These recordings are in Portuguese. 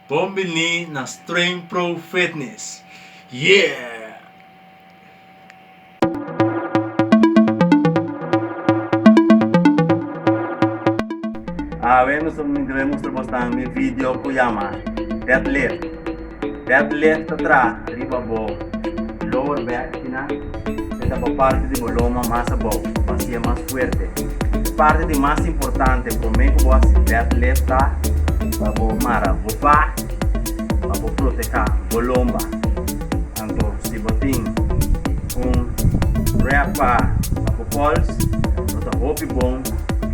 Bom-vindo na Strength Pro Fitness. Yeah! Vamos mostrar um vídeo que chama deadlift. Deadlift atrás, riba bow, lower back, esta é a parte de boloma mais boa, para ser mais forte. A parte mais importante para mim que você deadlift para mara para proteger boloma. Então, se botem rep para pulse, para hope bom,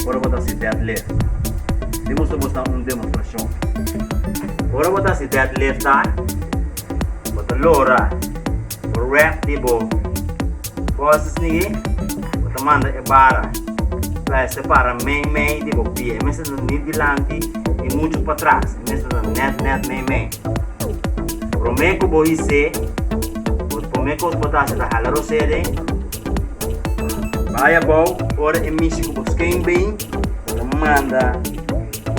para botar se deadlift. Temos que mostrar uma demonstração. Para botar se deadlift, botar lower, rep tipo cosas ninguém, botar manda é barra. Para separar main tipo pie, mas não nem delante e muito para trás, mas não net main. Prometo que vou dizer, prometo que botar se da halaro sede, vai a bow, ora é mexer com os quem bem, manda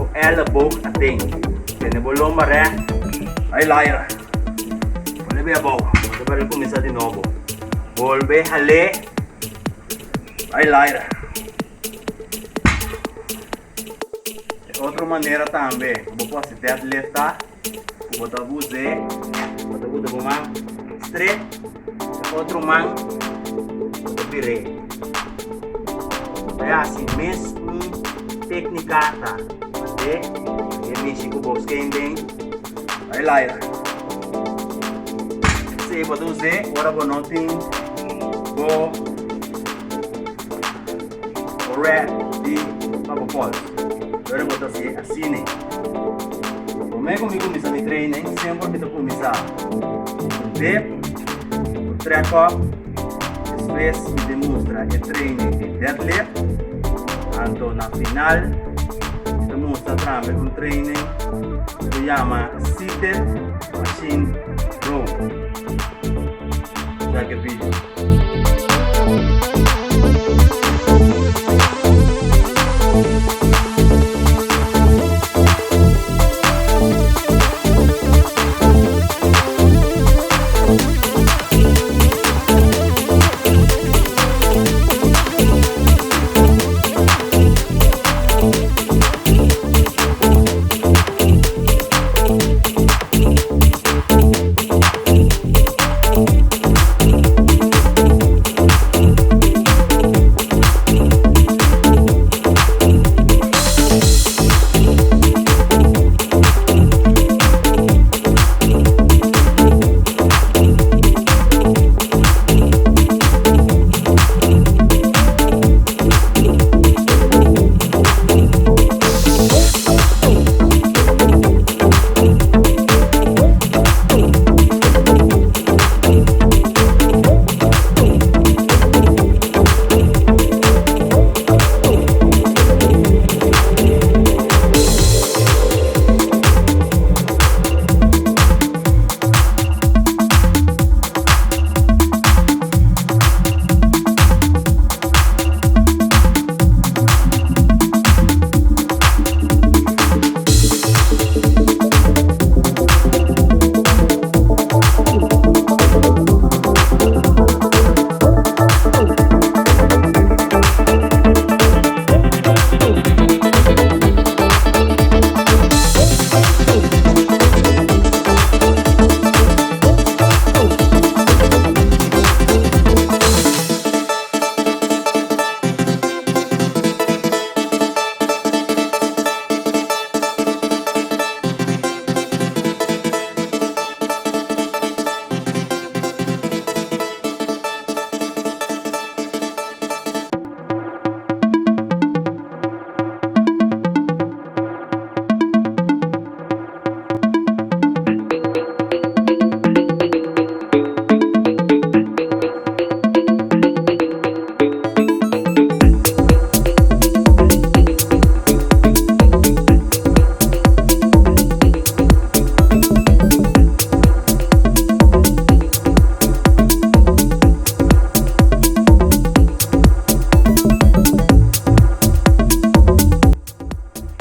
o elbow até, tem boloma ré, aí lá, olha bem a bow, agora começar de novo, volve a ler, aí lá. Outra maneira também, vou fazer deadlift, vou botar você, botar uma mão straight, outra mão, botar virei. É assim, mesmo técnica, tá? E mexer com o bolso quem bem, aí lá. Se botar você, agora vou não ter, vou red de papo pulse. Agora vou fazer assim, né? Como é que eu começo a treinar? Sempre que eu começar o dip, o track up, depois me demonstra o treino de deadlift, então na final demonstra também um treino que se chama seated machine row. Já que vídeo.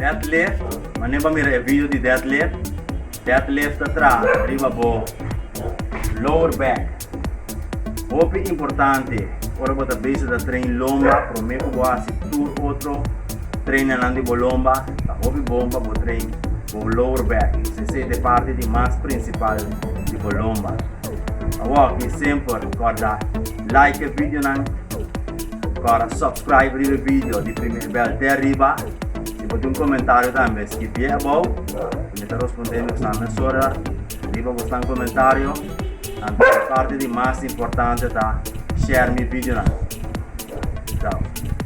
deadlift, manem ba mi review di deadlift, deadlift atrás, arriba bo, lower back. Hopi importante, ora bota base da trein lomba, prometo boa se tur outro treina nandi bo lomba, ta hopi bomba bo trein bo lower back. Se de parte di mais principal di bo lomba. Awa que sempre recorda like o vídeo nan, para subscribe o vídeo de primeiro bel até arriba. Se botar um comentário também, se vier bom, eu estou respondendo essa mensura. Arriba botar um comentário. A parte de mais importante tá share meu vídeo nan. Tchau.